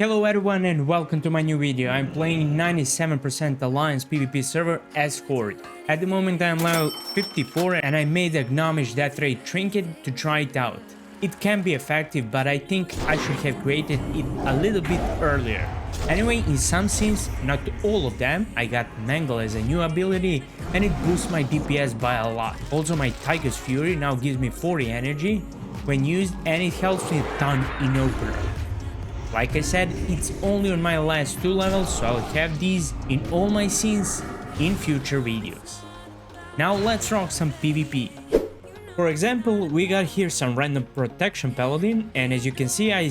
Hello everyone and welcome to my new video. I'm playing 97% Alliance PvP server as Horde. At the moment I am level 54 and I made a Gnomish death rate trinket to try it out. It can be effective, but I think I should have created it a little bit earlier. Anyway, in some scenes, not all of them, I got Mangle as a new ability and it boosts my DPS by a lot. Also my Tiger's Fury now gives me 40 energy when used and it helps me a ton in opener. Like I said, it's only on my last 2 levels, so I'll have these in all my scenes in future videos. Now let's rock some PvP. For example, we got here some random protection paladin, and as you can see I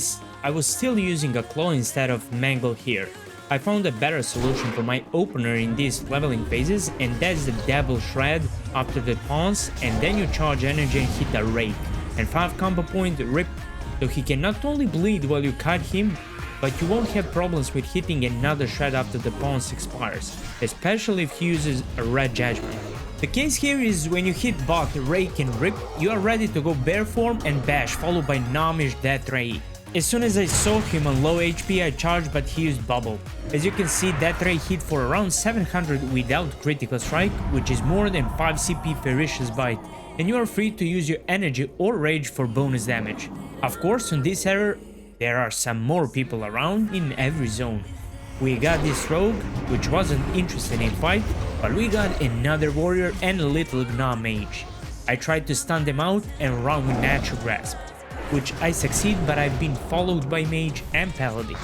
was still using a claw instead of mangle here. I found a better solution for my opener in these leveling phases, and that's the double shred after the pawns, and then you charge energy and hit a rake. And 5 combo point rip. So he can not only bleed while you cut him, but you won't have problems with hitting another shred after the pawns expires, especially if he uses a red judgment. The case here is when you hit bot, rake and rip, you are ready to go bear form and bash followed by Gnomish death ray. As soon as I saw him on low HP I charged, but he used bubble. As you can see, death ray hit for around 700 without critical strike, which is more than 5 CP ferocious bite, and you are free to use your energy or rage for bonus damage. Of course, on this server, there are some more people around in every zone. We got this rogue, which wasn't interested in fight, but we got another warrior and a little gnome mage. I tried to stun them out and run with natural grasp, which I succeed, but I've been followed by mage and paladin.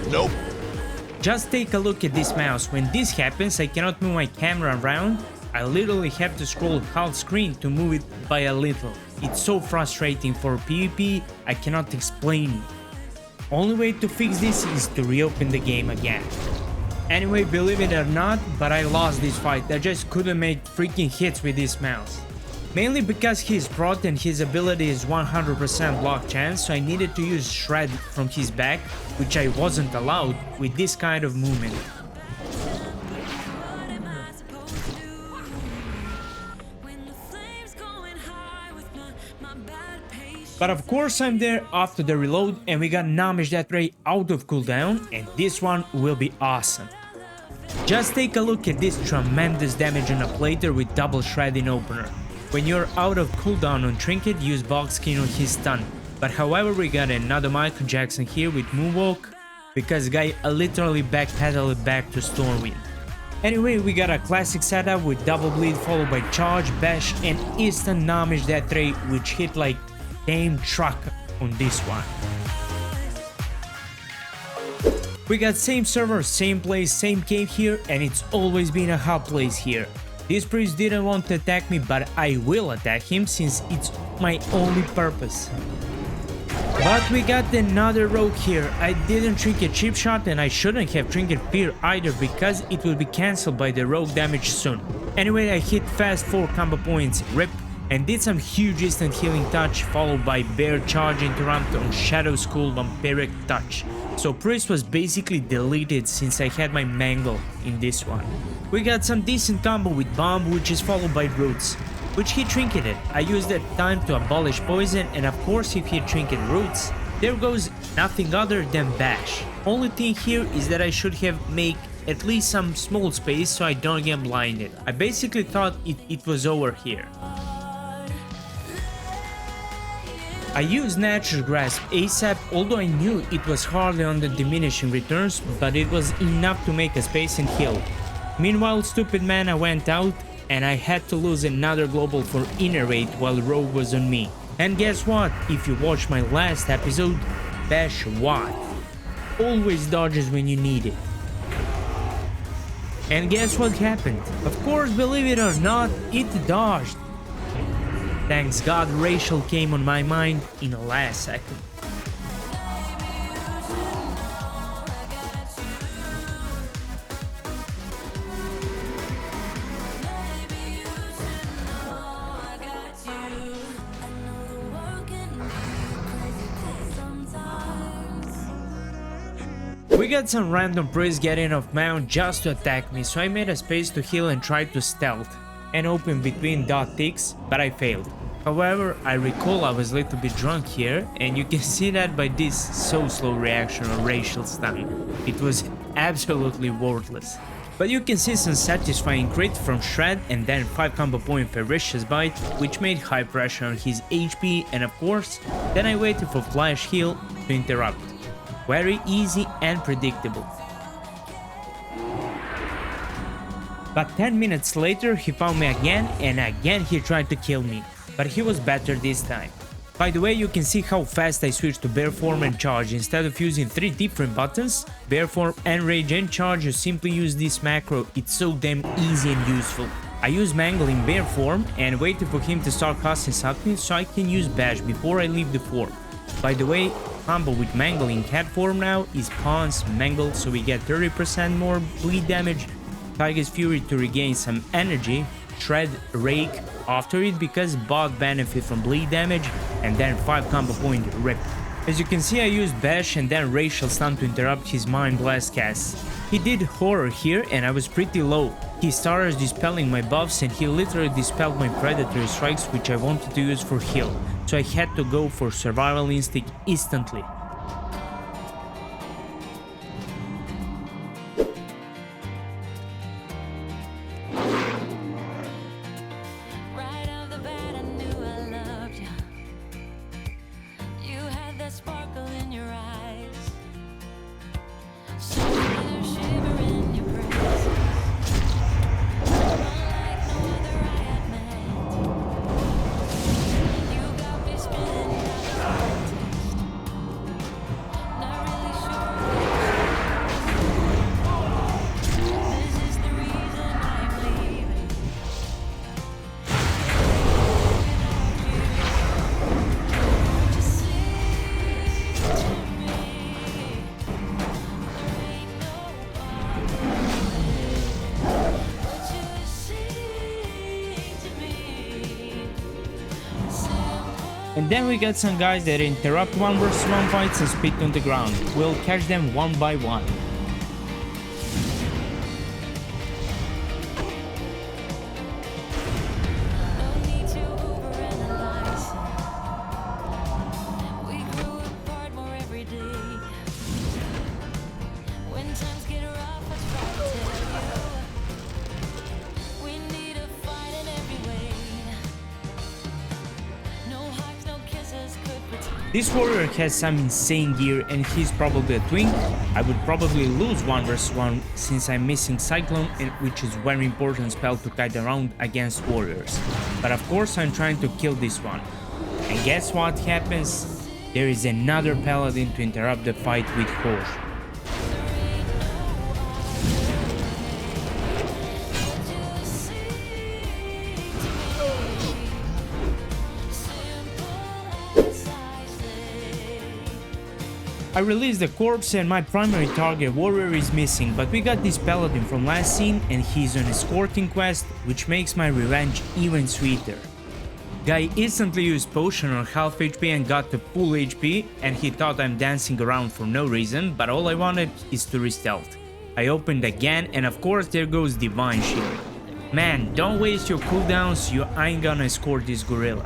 Nope. Just take a look at this mouse. When this happens, I cannot move my camera around. I literally have to scroll half screen to move it by a little. It's so frustrating for PvP, I cannot explain. Only way to fix this is to reopen the game again. Anyway, believe it or not, but I lost this fight. I just couldn't make freaking hits with this mouse. Mainly because he's prot and his ability is 100% block chance, so I needed to use shred from his back, which I wasn't allowed with this kind of movement. But of course I'm there after the reload and we got Gnomish death ray out of cooldown, and this one will be awesome. Just take a look at this tremendous damage on a plater with double shred in opener. When you're out of cooldown on trinket, use box skin on his stun. But however, we got another Michael Jackson here with moonwalk, because guy literally backpedaled back to Stormwind. Anyway, we got a classic setup with double bleed followed by charge, bash and instant Gnomish death ray, which hit like damn truck on this one. We got same server, same place, same cave here, and it's always been a hot place here. This priest didn't want to attack me, but I will attack him since it's my only purpose. But we got another rogue here. I didn't trinket chip shot and I shouldn't have trinket fear either because it will be cancelled by the rogue damage soon. Anyway, I hit fast 4 combo points, rip, and did some huge instant healing touch followed by bear charge interrupt on Shadow School vampiric touch. So priest was basically deleted since I had my mangle in this one. We got some decent combo with bomb, which is followed by roots, which he trinketed. I used that time to abolish poison, and of course if he trinket roots, there goes nothing other than bash. Only thing here is that I should have made at least some small space so I don't get blinded. I basically thought it was over here. I used natural grasp ASAP, although I knew it was hardly on the diminishing returns, but it was enough to make a space and heal. Meanwhile, stupid mana went out and I had to lose another global for inner raid while rogue was on me. And guess what? If you watch my last episode, bash what? Always dodges when you need it. And guess what happened? Of course, believe it or not, it dodged. Thanks God Racial came on my mind in the last second. We got some random priest getting off mount just to attack me, so I made a space to heal and tried to stealth and open between dot ticks, but I failed. However, I recall I was a little bit drunk here, and you can see that by this so slow reaction on racial stun. It was absolutely worthless. But you can see some satisfying crit from Shred and then 5 combo point Ferocious Bite, which made high pressure on his HP, and of course, then I waited for Flash Heal to interrupt. Very easy and predictable. But 10 minutes later he found me again, and again he tried to kill me, but he was better this time. By the way, you can see how fast I switched to Bear Form and Charge. Instead of using 3 different buttons, Bear Form and Rage and Charge, you simply use this macro. It's so damn easy and useful. I use Mangle in Bear Form and waited for him to start casting something so I can use Bash before I leave the form. By the way, combo with Mangle in Cat form now is Pawns, Mangle, so we get 30% more bleed damage, Tiger's Fury to regain some energy, Shred, Rake after it because bot benefit from bleed damage, and then 5 combo point Rip. As you can see, I used Bash and then Racial Stun to interrupt his Mind Blast cast. He did Horror here and I was pretty low. He started dispelling my buffs and he literally dispelled my Predatory Strikes, which I wanted to use for heal, so I had to go for Survival Instinct instantly. And then we got some guys that interrupt 1 vs 1 fights and spit on the ground. We'll catch them one by one. This warrior has some insane gear and he's probably a twink. I would probably lose 1 vs 1 since I'm missing Cyclone, which is very important spell to kite around against warriors. But of course I'm trying to kill this one. And guess what happens? There is another paladin to interrupt the fight with Horse. I released the corpse and my primary target warrior is missing, but we got this paladin from last scene and he's on escorting quest, which makes my revenge even sweeter. Guy instantly used potion on half HP and got to full HP, and he thought I'm dancing around for no reason, but all I wanted is to re-stealth. I opened again and of course there goes Divine Shield. Man, don't waste your cooldowns, you ain't gonna escort this gorilla.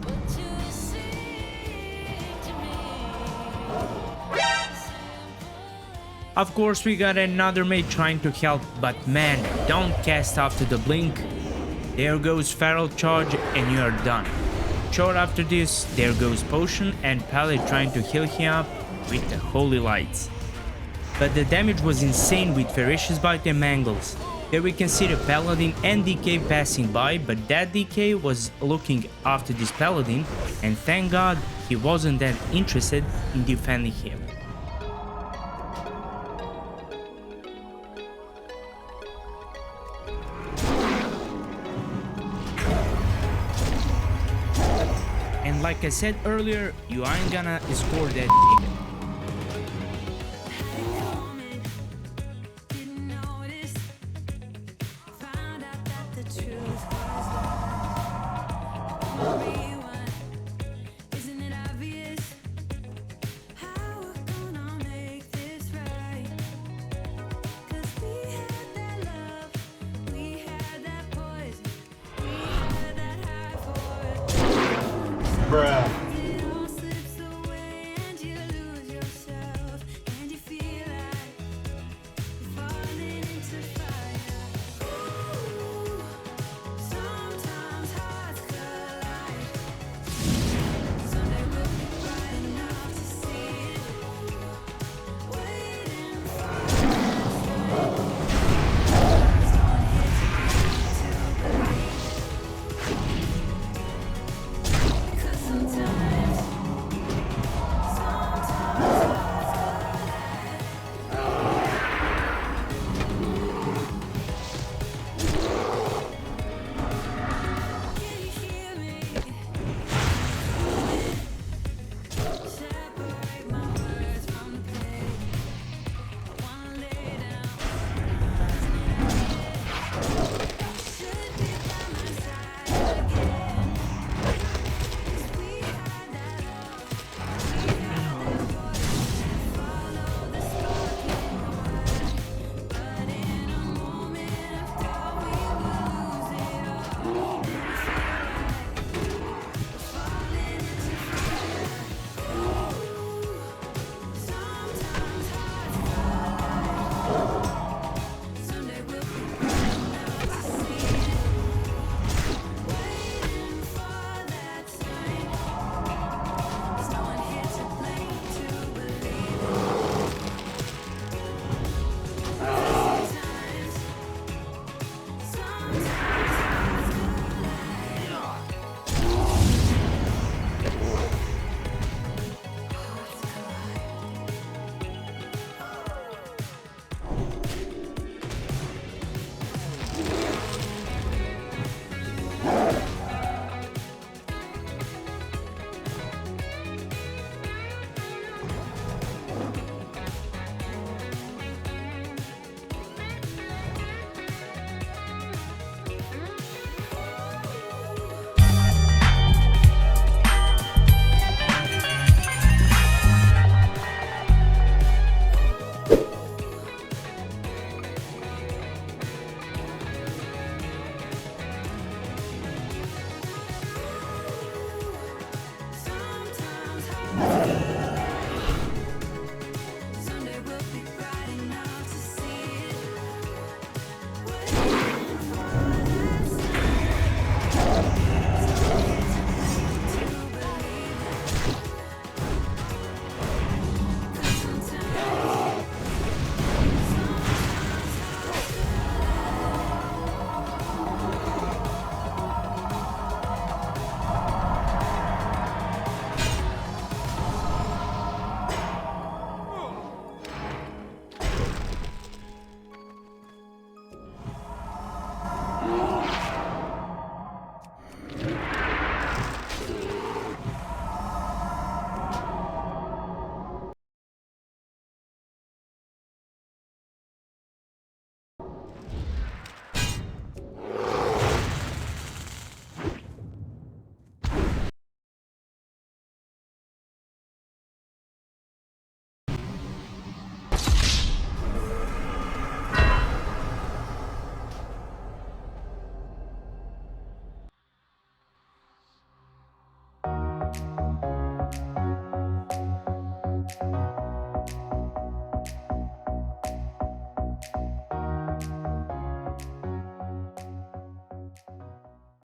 Of course we got another mate trying to help, but man, don't cast after the blink. There goes Feral Charge and you are done. Short after this, there goes Potion and Pallet trying to heal him up with the Holy Lights. But the damage was insane with Ferocious Bite and Mangles. There we can see the Paladin and DK passing by, but that DK was looking after this Paladin, and thank God he wasn't that interested in defending him. And like I said earlier, you ain't gonna escort that nigga. Bruh.